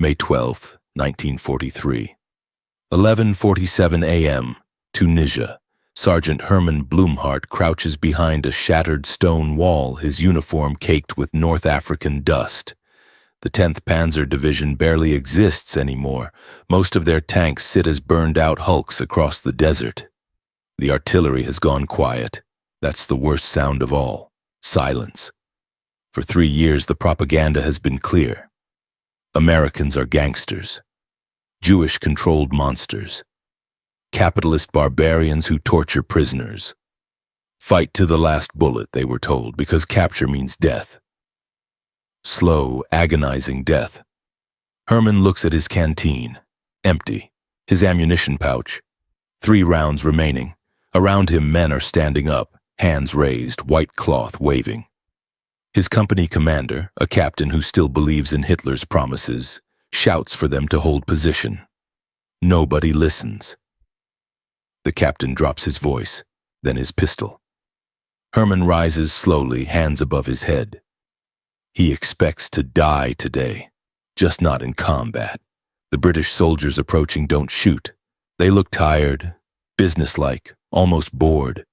May 12, 1943. 11:47 a.m., Tunisia. Sergeant Herman Blumhardt crouches behind a shattered stone wall, his uniform caked with North African dust. The 10th Panzer Division barely exists anymore. Most of their tanks sit as burned-out hulks across the desert. The artillery has gone quiet. That's the worst sound of all. Silence. For 3 years, the propaganda has been clear. Americans are gangsters. Jewish-controlled monsters. Capitalist barbarians who torture prisoners. Fight to the last bullet, they were told, because capture means death. Slow, agonizing death. Herman looks at his canteen. Empty. His ammunition pouch. 3 rounds remaining. Around him, men are standing up, hands raised, white cloth waving. His company commander, a captain who still believes in Hitler's promises, shouts for them to hold position. Nobody listens. The captain drops his voice, then his pistol. Herman rises slowly, hands above his head. He expects to die today, just not in combat. The British soldiers approaching don't shoot. They look tired, businesslike, almost bored.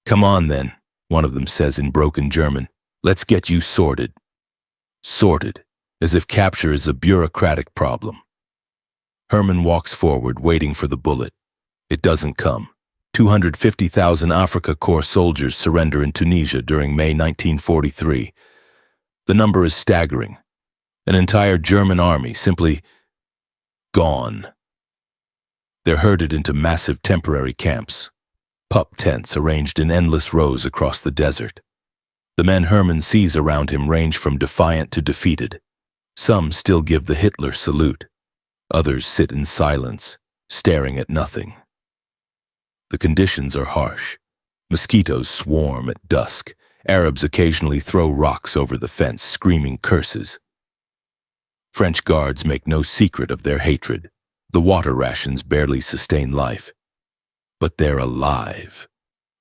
"Come on then," one of them says in broken German. "Let's get you sorted." Sorted, as if capture is a bureaucratic problem. Herman walks forward, waiting for the bullet. It doesn't come. 250,000 Afrika Korps soldiers surrender in Tunisia during May 1943. The number is staggering. An entire German army simply gone. They're herded into massive temporary camps, pup tents arranged in endless rows across the desert. The men Herman sees around him range from defiant to defeated. Some still give the Hitler salute. Others sit in silence, staring at nothing. The conditions are harsh. Mosquitoes swarm at dusk. Arabs occasionally throw rocks over the fence, screaming curses. French guards make no secret of their hatred. The water rations barely sustain life. But they're alive.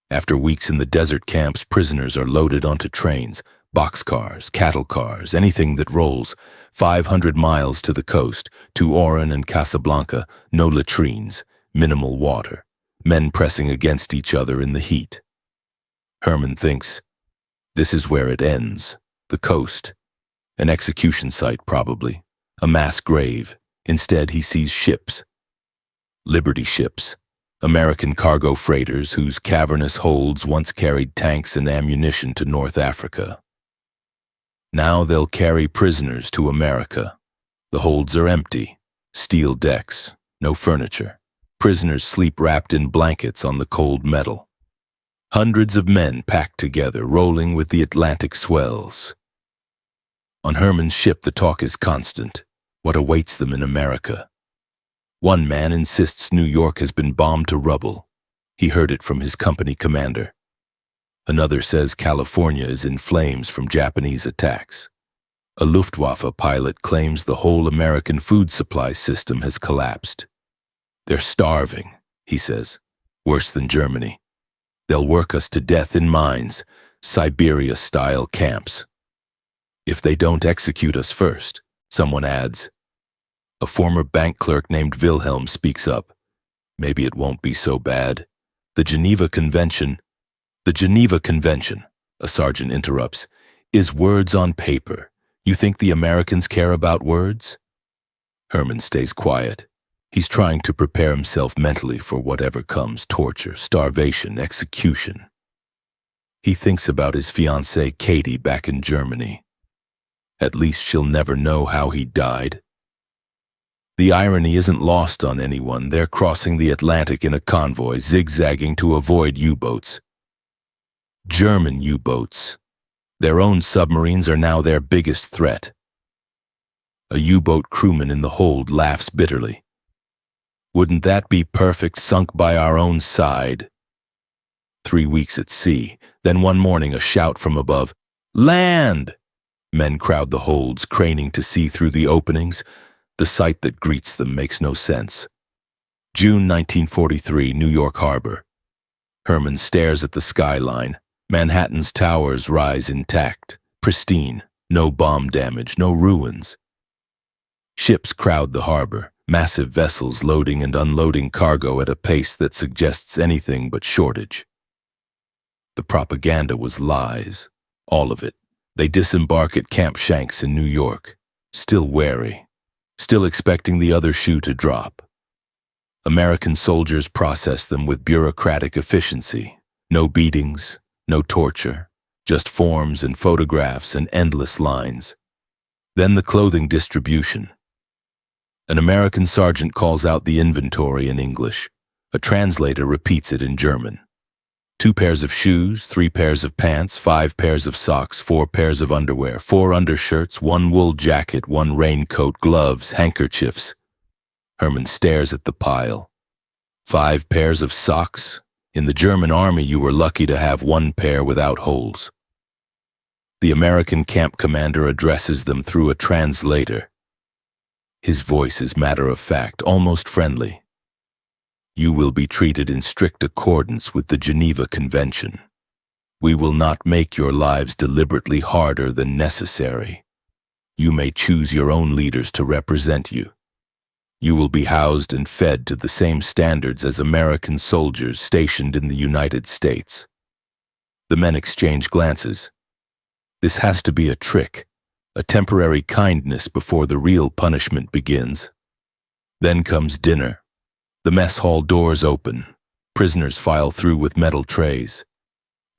After weeks in the desert camps, prisoners are loaded onto trains, boxcars, cattle cars, anything that rolls. 500 miles to the coast, to Oran and Casablanca, no latrines, minimal water, men pressing against each other in the heat. Herman thinks, this is where it ends, the coast. An execution site, probably, a mass grave. Instead, he sees ships. Liberty ships. American cargo freighters whose cavernous holds once carried tanks and ammunition to North Africa. Now they'll carry prisoners to America. The holds are empty. Steel decks, no furniture. Prisoners sleep wrapped in blankets on the cold metal. Hundreds of men packed together, rolling with the Atlantic swells. On Herman's ship, the talk is constant. What awaits them in America? One man insists New York has been bombed to rubble. He heard it from his company commander. Another says California is in flames from Japanese attacks. A Luftwaffe pilot claims the whole American food supply system has collapsed. They're starving, he says, worse than Germany. They'll work us to death in mines, Siberia-style camps. If they don't execute us first, someone adds. A former bank clerk named Wilhelm speaks up. Maybe it won't be so bad. The Geneva Convention, a sergeant interrupts, is words on paper. You think the Americans care about words? Herman stays quiet. He's trying to prepare himself mentally for whatever comes, torture, starvation, execution. He thinks about his fiancée Katie back in Germany. At least she'll never know how he died. The irony isn't lost on anyone. They're crossing the Atlantic in a convoy, zigzagging to avoid U-boats. German U-boats. Their own submarines are now their biggest threat. A U-boat crewman in the hold laughs bitterly. Wouldn't that be perfect, sunk by our own side? 3 weeks at sea, then one morning a shout from above, "Land!" Men crowd the holds, craning to see through the openings. The sight that greets them makes no sense. June 1943, New York Harbor. Herman stares at the skyline. Manhattan's towers rise intact, pristine, no bomb damage, no ruins. Ships crowd the harbor, massive vessels loading and unloading cargo at a pace that suggests anything but shortage. The propaganda was lies, all of it. They disembark at Camp Shanks in New York, still wary, still expecting the other shoe to drop. American soldiers process them with bureaucratic efficiency. No beatings, no torture, just forms and photographs and endless lines. Then the clothing distribution. An American sergeant calls out the inventory in English. A translator repeats it in German. 2 pairs of shoes, 3 pairs of pants, 5 pairs of socks, 4 pairs of underwear, 4 undershirts, 1 wool jacket, 1 raincoat, gloves, handkerchiefs. Herman stares at the pile. 5 pairs of socks? In the German army, you were lucky to have 1 pair without holes. The American camp commander addresses them through a translator. His voice is matter-of-fact, almost friendly. You will be treated in strict accordance with the Geneva Convention. We will not make your lives deliberately harder than necessary. You may choose your own leaders to represent you. You will be housed and fed to the same standards as American soldiers stationed in the United States. The men exchange glances. This has to be a trick, a temporary kindness before the real punishment begins. Then comes dinner. The mess hall doors open. Prisoners file through with metal trays.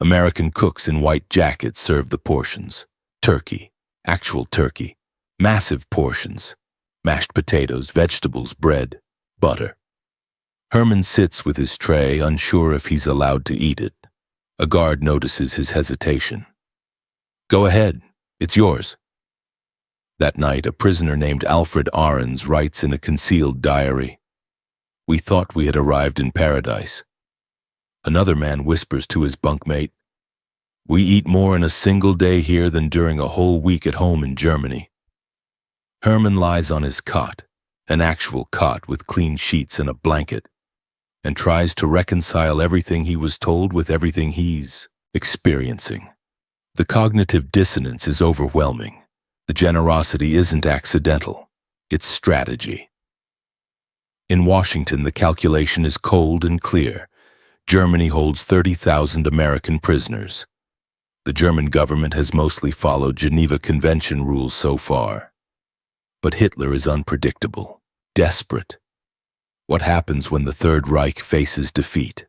American cooks in white jackets serve the portions. Turkey, actual turkey, massive portions. Mashed potatoes, vegetables, bread, butter. Herman sits with his tray, unsure if he's allowed to eat it. A guard notices his hesitation. Go ahead, it's yours. That night, a prisoner named Alfred Ahrens writes in a concealed diary, "We thought we had arrived in paradise." Another man whispers to his bunkmate, "We eat more in a single day here than during a whole week at home in Germany." Herman lies on his cot, an actual cot with clean sheets and a blanket, and tries to reconcile everything he was told with everything he's experiencing. The cognitive dissonance is overwhelming. The generosity isn't accidental, it's strategy. In Washington, the calculation is cold and clear. Germany holds 30,000 American prisoners. The German government has mostly followed Geneva Convention rules so far. But Hitler is unpredictable, desperate. What happens when the Third Reich faces defeat?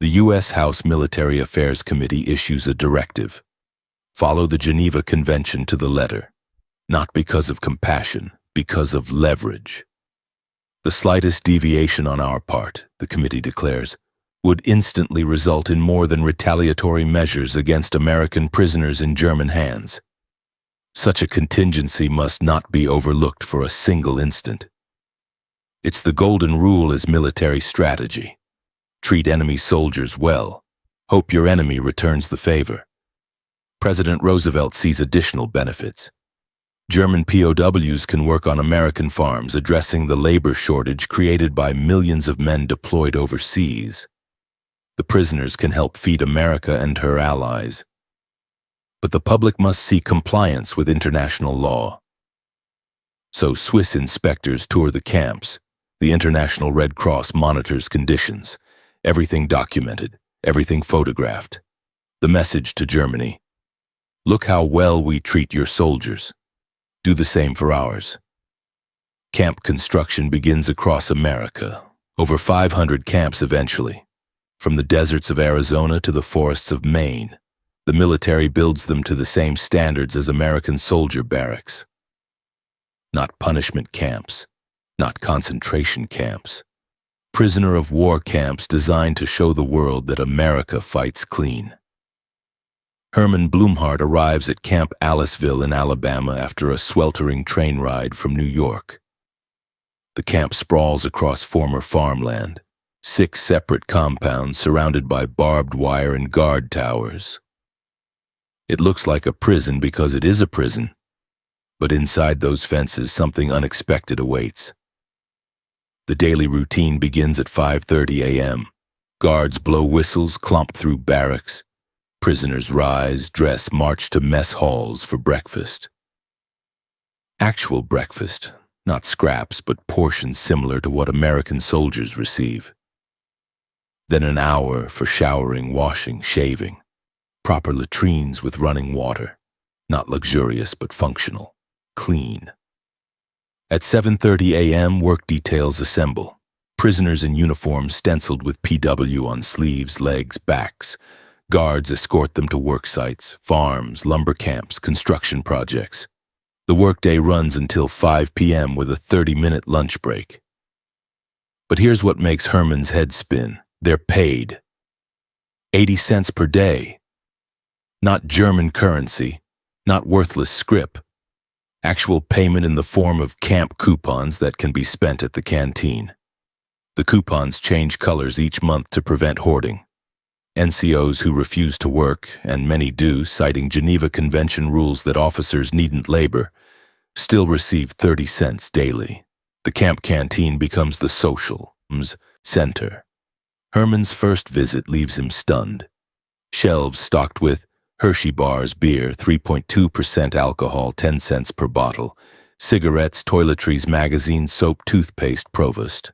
The U.S. House Military Affairs Committee issues a directive. Follow the Geneva Convention to the letter, not because of compassion, because of leverage. The slightest deviation on our part, the committee declares, would instantly result in more than retaliatory measures against American prisoners in German hands. Such a contingency must not be overlooked for a single instant. It's the golden rule as military strategy. Treat enemy soldiers well. Hope your enemy returns the favor. President Roosevelt sees additional benefits. German POWs can work on American farms, addressing the labor shortage created by millions of men deployed overseas. The prisoners can help feed America and her allies. But the public must see compliance with international law. So Swiss inspectors tour the camps. The International Red Cross monitors conditions. Everything documented, everything photographed. The message to Germany: look how well we treat your soldiers. Do the same for ours. Camp construction begins across America. Over 500 camps eventually. From the deserts of Arizona to the forests of Maine. The military builds them to the same standards as American soldier barracks. Not punishment camps, not concentration camps. Prisoner of war camps designed to show the world that America fights clean. Herman Blumhardt arrives at Camp Aliceville in Alabama after a sweltering train ride from New York. The camp sprawls across former farmland, 6 separate compounds surrounded by barbed wire and guard towers. It looks like a prison because it is a prison, but inside those fences something unexpected awaits. The daily routine begins at 5:30 a.m. Guards blow whistles, clomp through barracks. Prisoners rise, dress, march to mess halls for breakfast. Actual breakfast, Not scraps, but portions similar to what American soldiers receive. Then an hour for showering, washing, shaving. Proper latrines with running water. Not luxurious, but functional. Clean. At 7:30 a.m., work details assemble. Prisoners in uniform stenciled with PW on sleeves, legs, backs. Guards escort them to work sites, farms, lumber camps, construction projects. The workday runs until 5 p.m. with a 30-minute lunch break. But here's what makes Herman's head spin. They're paid. 80 cents per day. Not German currency, not worthless scrip. Actual payment in the form of camp coupons that can be spent at the canteen. The coupons change colors each month to prevent hoarding. NCOs who refuse to work, and many do, citing Geneva Convention rules that officers needn't labor, still receive 30 cents daily. The camp canteen becomes the social center. Herman's first visit leaves him stunned. Shelves stocked with Hershey bars, beer, 3.2% alcohol, 10 cents per bottle, cigarettes, toiletries, magazines, soap, toothpaste, provost.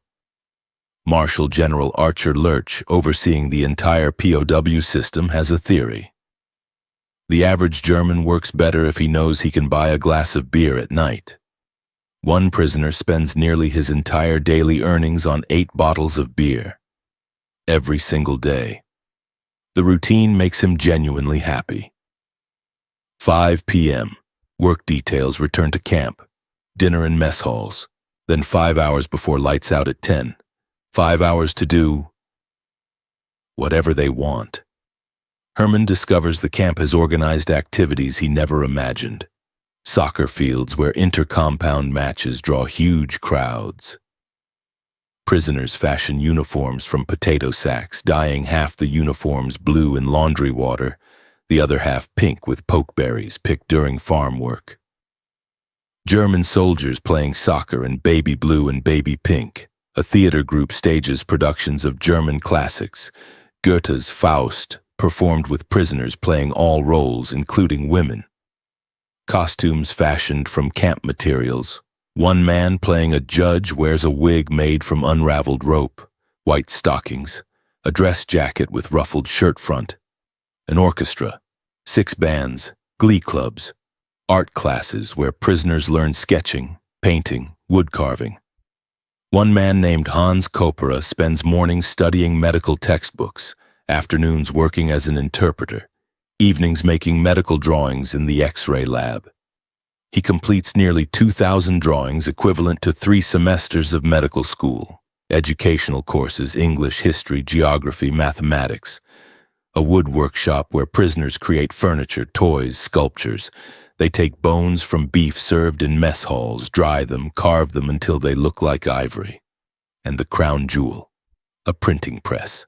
Marshal General Archer Lurch, overseeing the entire POW system, has a theory. The average German works better if he knows he can buy a glass of beer at night. One prisoner spends nearly his entire daily earnings on 8 bottles of beer. Every single day. The routine makes him genuinely happy. 5 p.m. Work details return to camp. Dinner in mess halls. Then 5 hours before lights out at 10. 5 hours to do whatever they want. Herman discovers the camp has organized activities he never imagined. Soccer fields where inter-compound matches draw huge crowds. Prisoners fashion uniforms from potato sacks, dyeing half the uniforms blue in laundry water, the other half pink with pokeberries picked during farm work. German soldiers playing soccer in baby blue and baby pink. A theater group stages productions of German classics, Goethe's Faust, performed with prisoners playing all roles, including women. Costumes fashioned from camp materials. One man playing a judge wears a wig made from unraveled rope, white stockings, a dress jacket with ruffled shirt front, an orchestra, 6 bands, glee clubs, art classes where prisoners learn sketching, painting, wood carving. One man named Hans Kopera spends mornings studying medical textbooks, afternoons working as an interpreter, evenings making medical drawings in the X-ray lab. He completes nearly 2,000 drawings equivalent to 3 semesters of medical school, educational courses, English, history, geography, mathematics, a wood workshop where prisoners create furniture, toys, sculptures. They take bones from beef served in mess halls, dry them, carve them until they look like ivory. And the crown jewel, a printing press.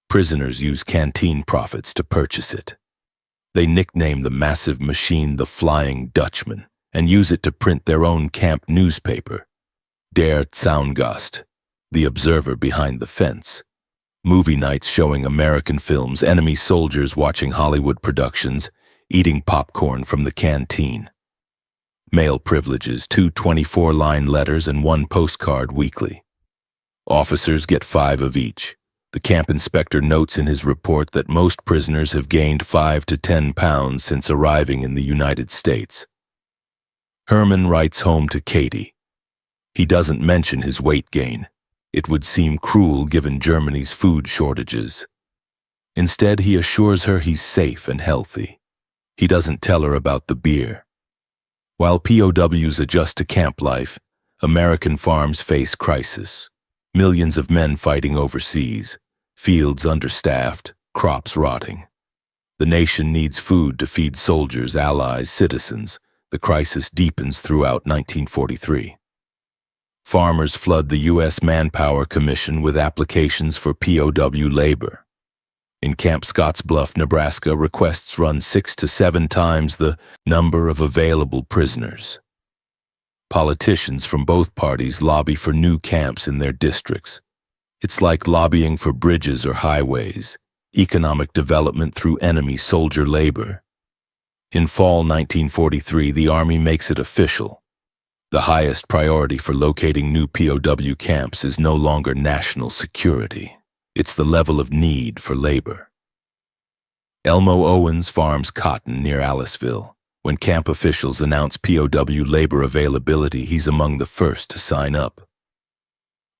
Prisoners use canteen profits to purchase it. They nickname the massive machine the Flying Dutchman and use it to print their own camp newspaper, Der Zaungast, the observer behind the fence. Movie nights showing American films, enemy soldiers watching Hollywood productions, eating popcorn from the canteen. Mail privileges, 2 24-line letters and 1 postcard weekly. Officers get 5 of each. The camp inspector notes in his report that most prisoners have gained 5 to 10 pounds since arriving in the United States. Herman writes home to Katie. He doesn't mention his weight gain. It would seem cruel given Germany's food shortages. Instead, he assures her he's safe and healthy. He doesn't tell her about the beer. While POWs adjust to camp life, American farms face crisis. Millions of men fighting overseas, fields understaffed, crops rotting. The nation needs food to feed soldiers, allies, citizens. The crisis deepens throughout 1943. Farmers flood the U.S. Manpower Commission with applications for POW labor. In Camp Scottsbluff, Nebraska, requests run 6 to 7 times the number of available prisoners. Politicians from both parties lobby for new camps in their districts. It's like lobbying for bridges or highways, economic development through enemy soldier labor. In fall 1943, the Army makes it official. The highest priority for locating new POW camps is no longer national security. It's the level of need for labor. Elmo Owens farms cotton near Aliceville. When camp officials announce POW labor availability, he's among the first to sign up.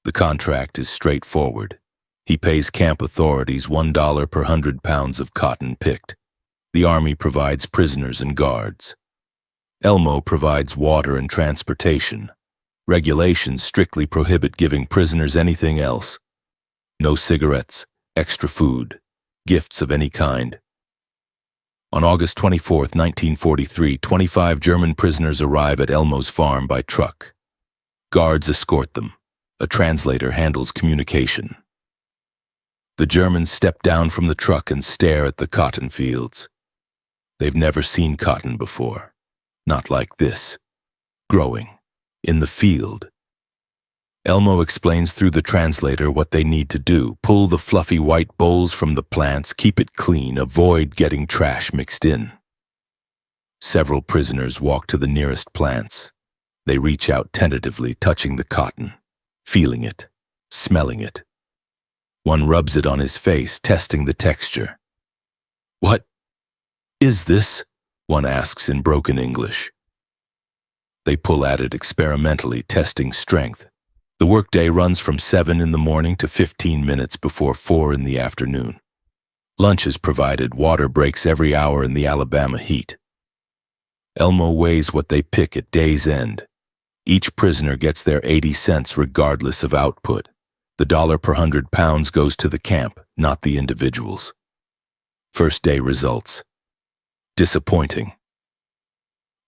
The contract is straightforward. He pays camp authorities $1 per 100 pounds of cotton picked. The Army provides prisoners and guards. Elmo provides water and transportation. Regulations strictly prohibit giving prisoners anything else. No cigarettes, extra food, gifts of any kind. On August 24, 1943, 25 German prisoners arrive at Elmo's farm by truck. Guards escort them. A translator handles communication. The Germans step down from the truck and stare at the cotton fields. They've never seen cotton before. Not like this. Growing. In the field. Elmo explains through the translator what they need to do. Pull the fluffy white bolls from the plants, keep it clean, avoid getting trash mixed in. Several prisoners walk to the nearest plants. They reach out tentatively, touching the cotton, feeling it, smelling it. One rubs it on his face, testing the texture. "What is this?" one asks in broken English. They pull at it experimentally, testing strength. The workday runs from 7 in the morning to 15 minutes before 4 in the afternoon. Lunch is provided, water breaks every hour in the Alabama heat. Elmo weighs what they pick at day's end. Each prisoner gets their 80 cents regardless of output. The $1 per 100 pounds goes to the camp, not the individuals. First day results. Disappointing.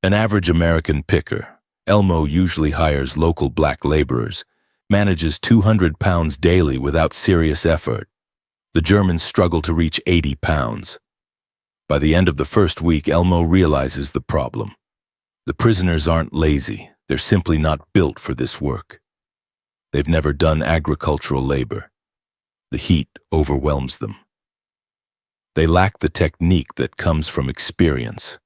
An average American picker, Elmo usually hires local black laborers, manages 200 pounds daily without serious effort. The Germans struggle to reach 80 pounds. By the end of the first week, Elmo realizes the problem. The prisoners aren't lazy, they're simply not built for this work. They've never done agricultural labor. The heat overwhelms them. They lack the technique that comes from experience.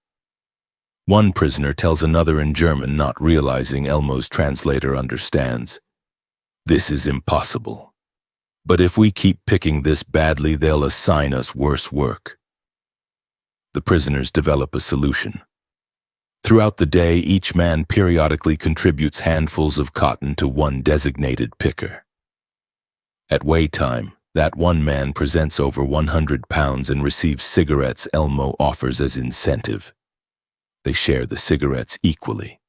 One prisoner tells another in German, not realizing Elmo's translator understands. "This is impossible. But if we keep picking this badly, they'll assign us worse work." The prisoners develop a solution. Throughout the day, each man periodically contributes handfuls of cotton to one designated picker. At weigh time, that one man presents over 100 pounds and receives cigarettes Elmo offers as incentive. They share the cigarettes equally.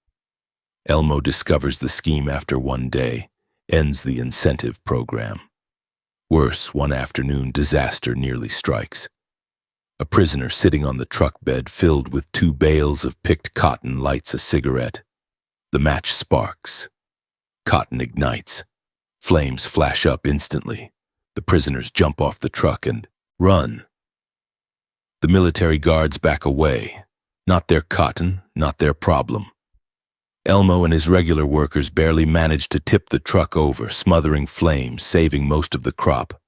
Elmo discovers the scheme after one day, ends the incentive program. Worse, one afternoon, disaster nearly strikes. A prisoner sitting on the truck bed filled with 2 bales of picked cotton lights a cigarette. The match sparks. Cotton ignites. Flames flash up instantly. The prisoners jump off the truck and run. The military guards back away. Not their cotton, not their problem. Elmo and his regular workers barely manage to tip the truck over, smothering flames, saving most of the crop.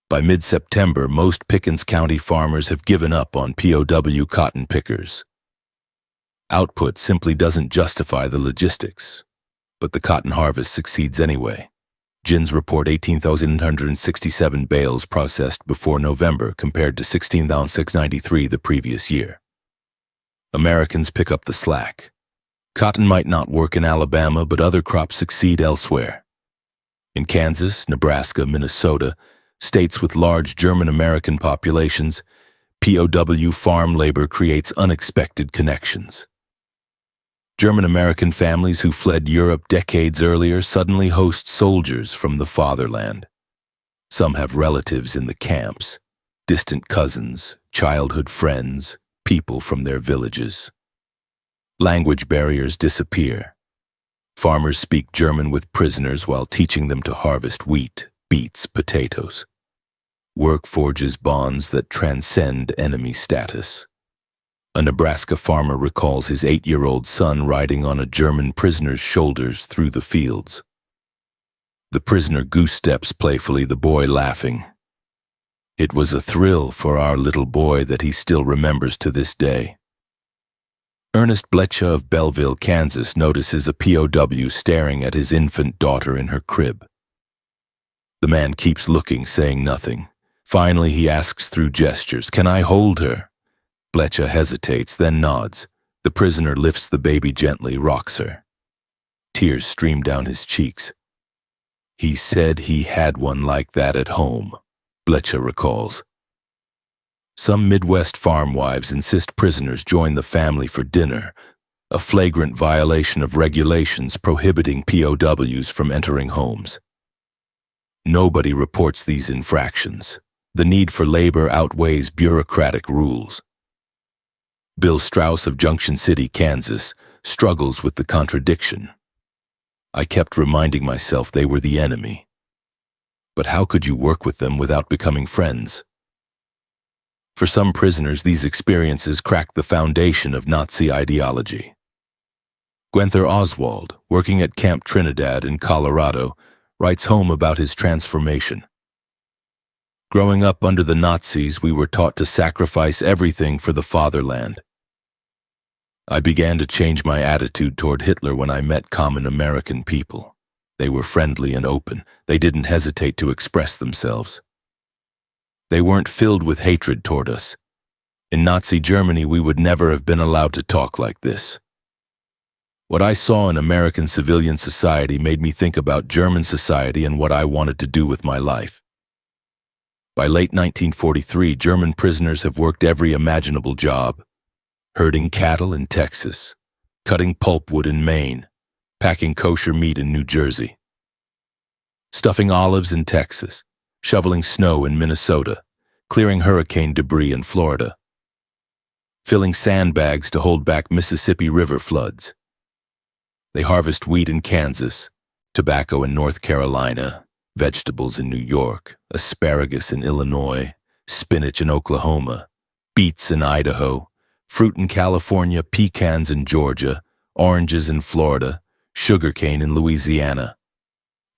By mid-September, most Pickens County farmers have given up on POW cotton pickers. Output simply doesn't justify the logistics, but the cotton harvest succeeds anyway. GINs report 18,867 bales processed before November compared to 16,693 the previous year. Americans pick up the slack. Cotton might not work in Alabama, but other crops succeed elsewhere. In Kansas, Nebraska, Minnesota, states with large German-American populations, POW farm labor creates unexpected connections. German-American families who fled Europe decades earlier suddenly host soldiers from the fatherland. Some have relatives in the camps, distant cousins, childhood friends, people from their villages. Language barriers disappear. Farmers speak German with prisoners while teaching them to harvest wheat, beets, potatoes. Work forges bonds that transcend enemy status. A Nebraska farmer recalls his 8-year-old son riding on a German prisoner's shoulders through the fields. The prisoner goose-steps playfully, the boy laughing. It was a thrill for our little boy that he still remembers to this day. Ernest Blecha of Belleville, Kansas, notices a POW staring at his infant daughter in her crib. The man keeps looking, saying nothing. Finally, he asks through gestures, "Can I hold her?" Blecha hesitates, then nods. The prisoner lifts the baby gently, rocks her. Tears stream down his cheeks. "He said he had one like that at home," Blecha recalls. Some Midwest farm wives insist prisoners join the family for dinner, a flagrant violation of regulations prohibiting POWs from entering homes. Nobody reports these infractions. The need for labor outweighs bureaucratic rules. Bill Strauss of Junction City, Kansas, struggles with the contradiction. "I kept reminding myself they were the enemy. But how could you work with them without becoming friends?" For some prisoners, these experiences crack the foundation of Nazi ideology. Guenther Oswald, working at Camp Trinidad in Colorado, writes home about his transformation. "Growing up under the Nazis, we were taught to sacrifice everything for the fatherland. I began to change my attitude toward Hitler when I met common American people. They were friendly and open. They didn't hesitate to express themselves. They weren't filled with hatred toward us. In Nazi Germany, we would never have been allowed to talk like this. What I saw in American civilian society made me think about German society and what I wanted to do with my life." By late 1943, German prisoners have worked every imaginable job: herding cattle in Texas, cutting pulpwood in Maine, packing kosher meat in New Jersey, stuffing olives in Texas, shoveling snow in Minnesota, clearing hurricane debris in Florida, filling sandbags to hold back Mississippi River floods. They harvest wheat in Kansas, tobacco in North Carolina, vegetables in New York, asparagus in Illinois, spinach in Oklahoma, beets in Idaho, fruit in California, pecans in Georgia, oranges in Florida, sugarcane in Louisiana.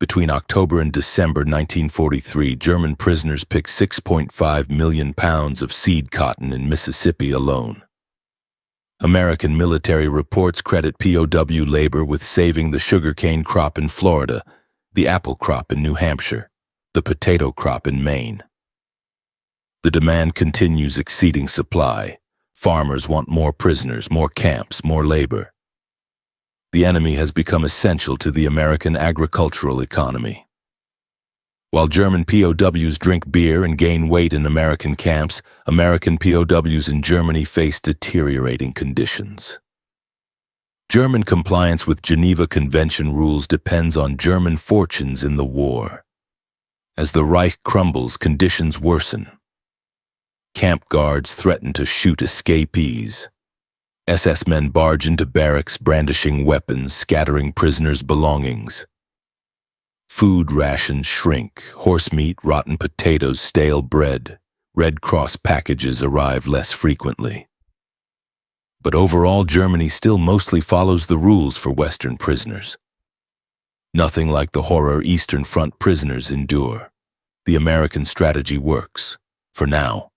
Between October and December 1943, German prisoners picked 6.5 million pounds of seed cotton in Mississippi alone. American military reports credit POW labor with saving the sugarcane crop in Florida, the apple crop in New Hampshire, the potato crop in Maine. The demand continues exceeding supply. Farmers want more prisoners, more camps, more labor. The enemy has become essential to the American agricultural economy. While German POWs drink beer and gain weight in American camps, American POWs in Germany face deteriorating conditions. German compliance with Geneva Convention rules depends on German fortunes in the war. As the Reich crumbles, conditions worsen. Camp guards threaten to shoot escapees. SS men barge into barracks brandishing weapons, scattering prisoners' belongings. Food rations shrink, horse meat, rotten potatoes, stale bread. Red Cross packages arrive less frequently. But overall, Germany still mostly follows the rules for Western prisoners. Nothing like the horror Eastern Front prisoners endure. The American strategy works, for now.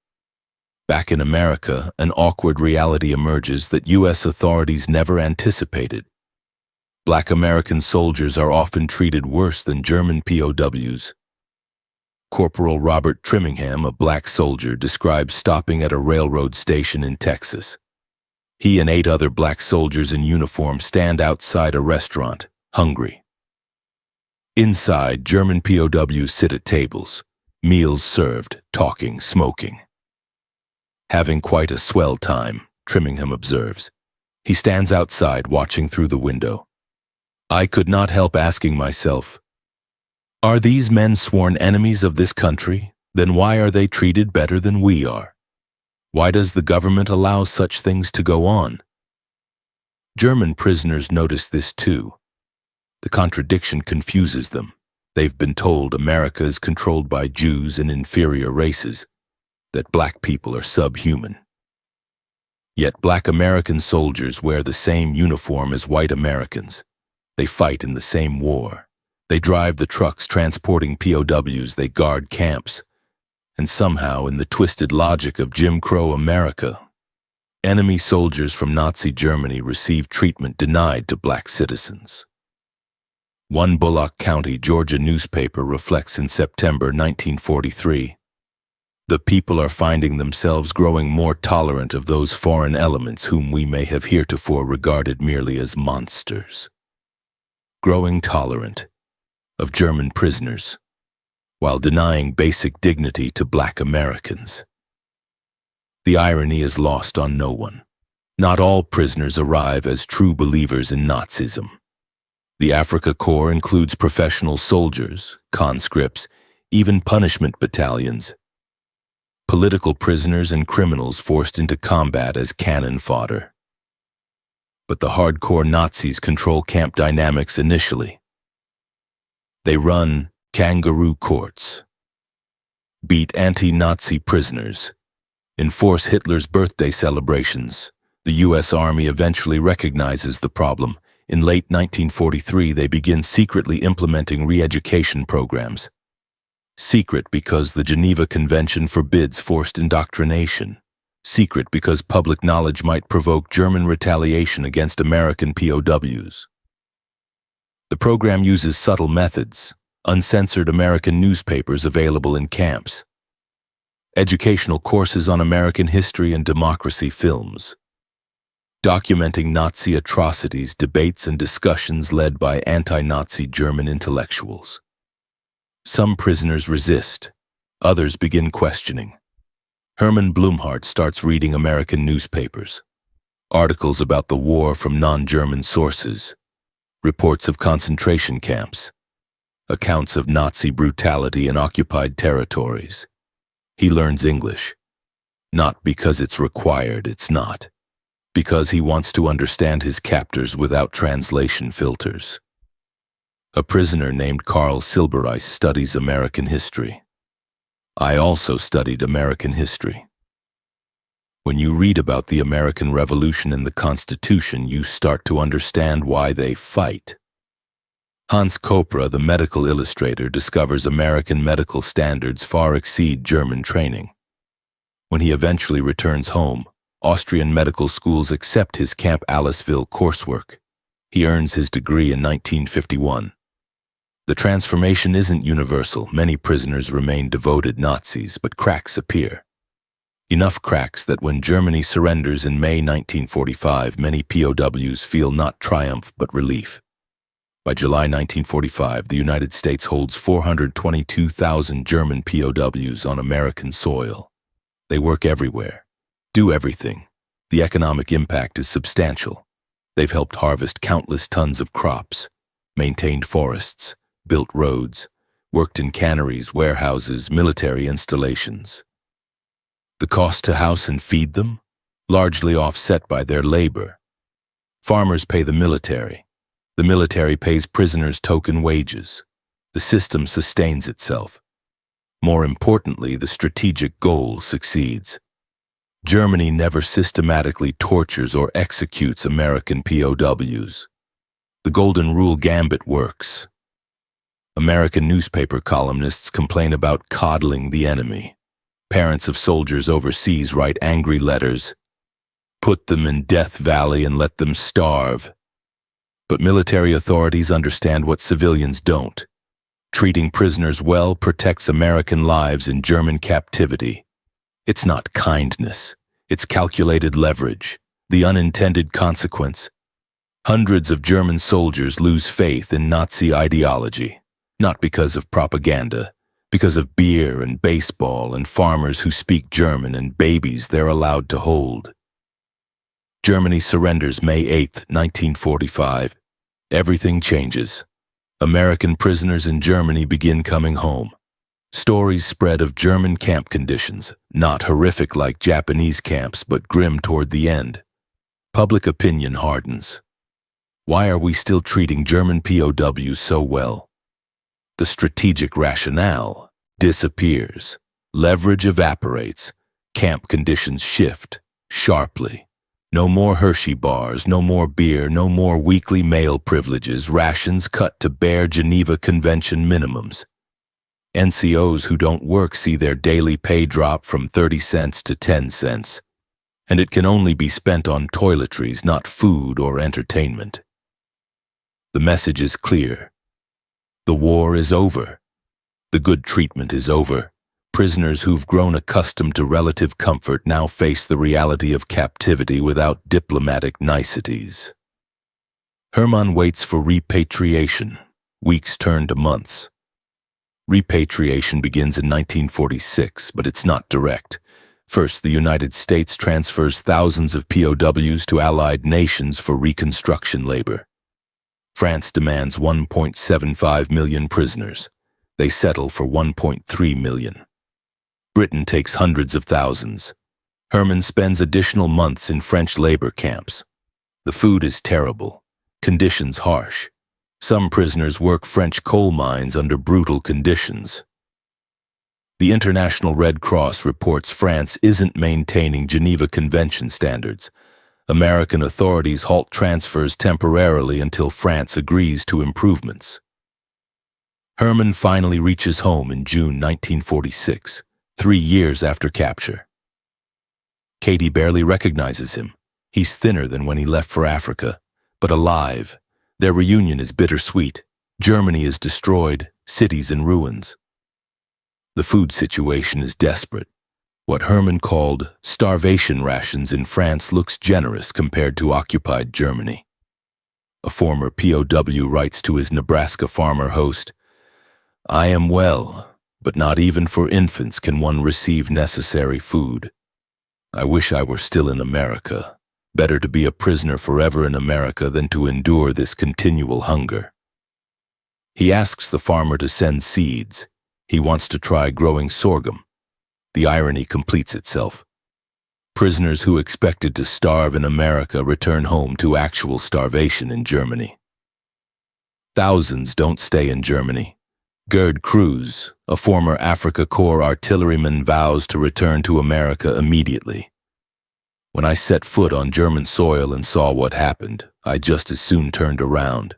Back in America, an awkward reality emerges that U.S. authorities never anticipated. Black American soldiers are often treated worse than German POWs. Corporal Robert Trimmingham, a black soldier, describes stopping at a railroad station in Texas. He and 8 other black soldiers in uniform stand outside a restaurant, hungry. Inside, German POWs sit at tables, meals served, talking, smoking. "Having quite a swell time," Trimmingham observes. He stands outside, watching through the window. "I could not help asking myself, are these men sworn enemies of this country? Then why are they treated better than we are? Why does the government allow such things to go on?" German prisoners notice this too. The contradiction confuses them. They've been told America is controlled by Jews and inferior races, that black people are subhuman. Yet black American soldiers wear the same uniform as white Americans. They fight in the same war. They drive the trucks transporting POWs, they guard camps. And somehow, in the twisted logic of Jim Crow America, Enemy soldiers from Nazi Germany received treatment denied to black citizens. One Bullock County, Georgia newspaper reflects in September 1943, "The people are finding themselves growing more tolerant of those foreign elements whom we may have heretofore regarded merely as monsters." Growing tolerant of German prisoners, while denying basic dignity to black Americans. The irony is lost on no one. Not all prisoners arrive as true believers in Nazism. The Afrika Korps includes professional soldiers, conscripts, even punishment battalions, political prisoners and criminals forced into combat as cannon fodder. But the hardcore Nazis control camp dynamics initially. They run kangaroo courts, beat anti-Nazi prisoners, enforce Hitler's birthday celebrations. The U.S. Army eventually recognizes the problem. In late 1943, they begin secretly implementing re-education programs. Secret because the Geneva Convention forbids forced indoctrination. Secret because public knowledge might provoke German retaliation against American POWs. The program uses subtle methods, uncensored American newspapers available in camps, educational courses on American history and democracy films, documenting Nazi atrocities, debates and discussions led by anti-Nazi German intellectuals. Some prisoners resist, others begin questioning. Herman Blumhardt starts reading American newspapers, articles about the war from non-German sources, reports of concentration camps, accounts of Nazi brutality in occupied territories. He learns English, not because it's required, it's not, because he wants to understand his captors without translation filters. A prisoner named Carl Silbereis studies American history. I also studied American history. When you read about the American Revolution in the Constitution, you start to understand why they fight. Hans Kopra, the medical illustrator, discovers American medical standards far exceed German training. When he eventually returns home, Austrian medical schools accept his Camp Aliceville coursework. He earns his degree in 1951. The transformation isn't universal. Many prisoners remain devoted Nazis, but cracks appear. Enough cracks that when Germany surrenders in May 1945, many POWs feel not triumph but relief. By July 1945, the United States holds 422,000 German POWs on American soil. They work everywhere, do everything. The economic impact is substantial. They've helped harvest countless tons of crops, maintained forests, built roads, worked in canneries, warehouses, military installations. The cost to house and feed them? Largely offset by their labor. Farmers pay the military. The military pays prisoners token wages. The system sustains itself. More importantly, the strategic goal succeeds. Germany never systematically tortures or executes American POWs. The Golden Rule gambit works. American newspaper columnists complain about coddling the enemy. Parents of soldiers overseas write angry letters. Put them in Death Valley and let them starve. But military authorities understand what civilians don't. Treating prisoners well protects American lives in German captivity. It's not kindness. It's calculated leverage. The unintended consequence. Hundreds of German soldiers lose faith in Nazi ideology, not because of propaganda, because of beer and baseball and farmers who speak German and babies they're allowed to hold. Germany surrenders May 8, 1945. Everything changes. American prisoners in Germany begin coming home. Stories spread of German camp conditions, not horrific like Japanese camps, but grim toward the end. Public opinion hardens. Why are we still treating German POWs so well? The strategic rationale disappears. Leverage evaporates. Camp conditions shift sharply. No more Hershey bars, no more beer, no more weekly meal privileges, rations cut to bare Geneva Convention minimums. NCOs who don't work see their daily pay drop from 30 cents to 10 cents. and it can only be spent on toiletries, not food or entertainment. The message is clear. The war is over. The good treatment is over. Prisoners who've grown accustomed to relative comfort now face the reality of captivity without diplomatic niceties. Herman waits for repatriation. Weeks turn to months. Repatriation begins in 1946, but it's not direct. First, the United States transfers thousands of POWs to allied nations for reconstruction labor. France demands 1.75 million prisoners. They settle for 1.3 million. Britain takes hundreds of thousands. Herman spends additional months in French labor camps. The food is terrible, conditions harsh. Some prisoners work French coal mines under brutal conditions. The International Red Cross reports France isn't maintaining Geneva Convention standards. American authorities halt transfers temporarily until France agrees to improvements. Herman finally reaches home in June 1946, 3 years after capture. Katie barely recognizes him. He's thinner than when he left for Africa, but alive. Their reunion is bittersweet. Germany is destroyed, cities in ruins. The food situation is desperate. What Herman called starvation rations in France looks generous compared to occupied Germany. A former POW writes to his Nebraska farmer host, "I am well, but not even for infants can one receive necessary food. I wish I were still in America. Better to be a prisoner forever in America than to endure this continual hunger." He asks the farmer to send seeds. He wants to try growing sorghum. The irony completes itself. Prisoners who expected to starve in America return home to actual starvation in Germany. Thousands don't stay in Germany. Gerd Cruz, a former Afrika Korps artilleryman, vows to return to America immediately. "When I set foot on German soil and saw what happened, I just as soon turned around."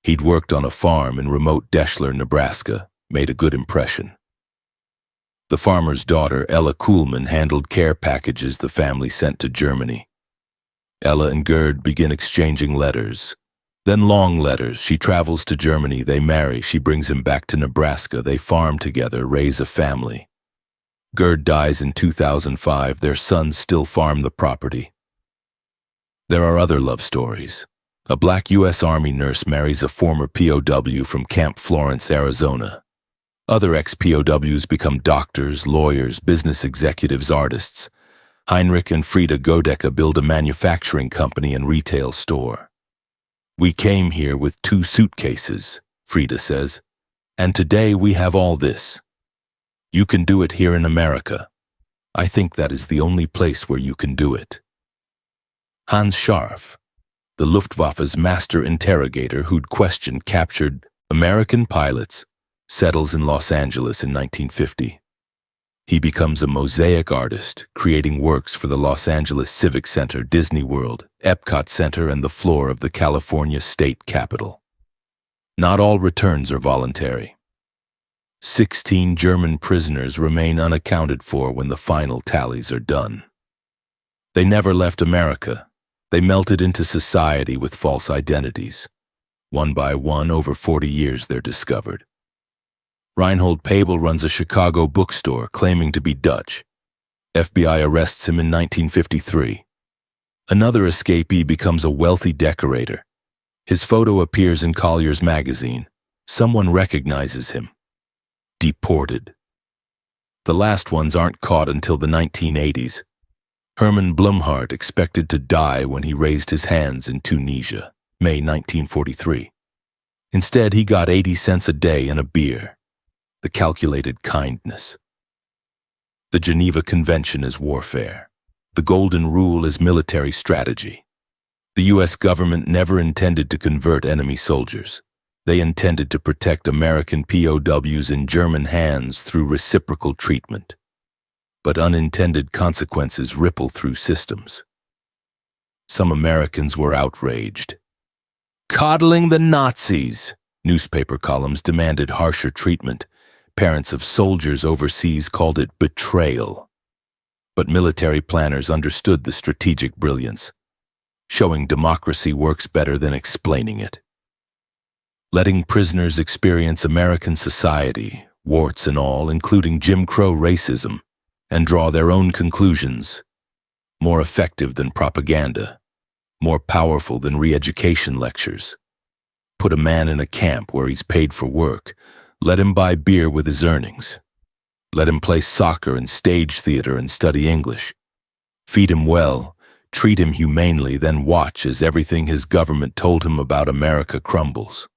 He'd worked on a farm in remote Deschler, Nebraska, made a good impression. The farmer's daughter, Ella Kuhlman, handled care packages the family sent to Germany. Ella and Gerd begin exchanging letters. Then long letters. She travels to Germany, they marry, she brings him back to Nebraska, they farm together, raise a family. Gerd dies in 2005, their sons still farm the property. There are other love stories. A black U.S. Army nurse marries a former POW from Camp Florence, Arizona. Other ex-POWs become doctors, lawyers, business executives, artists. Heinrich and Frieda Godecke build a manufacturing company and retail store. "We came here with 2 suitcases, Frieda says, "and today we have all this. You can do it here in America. I think that is the only place where you can do it." Hans Scharf, the Luftwaffe's master interrogator who'd questioned captured American pilots, settles in Los Angeles in 1950. He becomes a mosaic artist, creating works for the Los Angeles Civic Center, Disney World, Epcot Center, and the floor of the California State Capitol. Not all returns are voluntary. 16 German prisoners remain unaccounted for when the final tallies are done. They never left America. They melted into society with false identities. One by one, over 40 years, they're discovered. Reinhold Pabel runs a Chicago bookstore claiming to be Dutch. FBI arrests him in 1953. Another escapee becomes a wealthy decorator. His photo appears in Collier's magazine. Someone recognizes him. Deported. The last ones aren't caught until the 1980s. Herman Blumhardt expected to die when he raised his hands in Tunisia, May 1943. Instead, he got 80 cents a day and a beer. The calculated kindness. The Geneva Convention is warfare. The Golden Rule is military strategy. The U.S. government never intended to convert enemy soldiers. They intended to protect American POWs in German hands through reciprocal treatment. But unintended consequences ripple through systems. Some Americans were outraged. "Coddling the Nazis!" Newspaper columns demanded harsher treatment. Parents of soldiers overseas called it betrayal. But military planners understood the strategic brilliance, showing democracy works better than explaining it. Letting prisoners experience American society, warts and all, including Jim Crow racism, and draw their own conclusions. More effective than propaganda, more powerful than re-education lectures. Put a man in a camp where he's paid for work, let him buy beer with his earnings. Let him play soccer and stage theater and study English. Feed him well, treat him humanely, then watch as everything his government told him about America crumbles.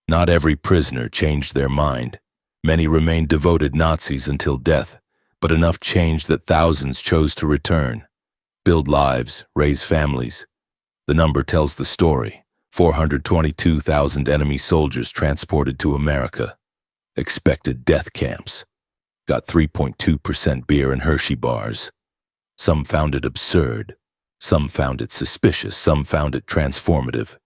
Not every prisoner changed their mind. Many remained devoted Nazis until death, but enough changed that thousands chose to return, build lives, raise families. The number tells the story. 422,000 enemy soldiers transported to America. Expected death camps. Got 3.2% beer and Hershey bars. Some found it absurd. Some found it suspicious. Some found it transformative.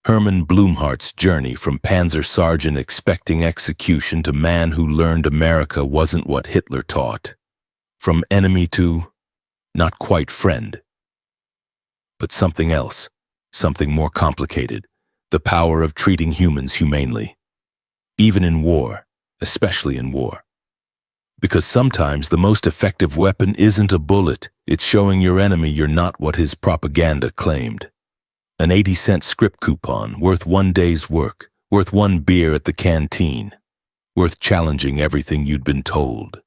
Herman Blumhardt's journey from Panzer Sergeant expecting execution to man who learned America wasn't what Hitler taught. From enemy to, not quite friend, but something else, something more complicated, the power of treating humans humanely. Even in war, especially in war. Because sometimes the most effective weapon isn't a bullet, it's showing your enemy you're not what his propaganda claimed. An 80-cent script coupon, worth one day's work, worth one beer at the canteen, worth challenging everything you'd been told.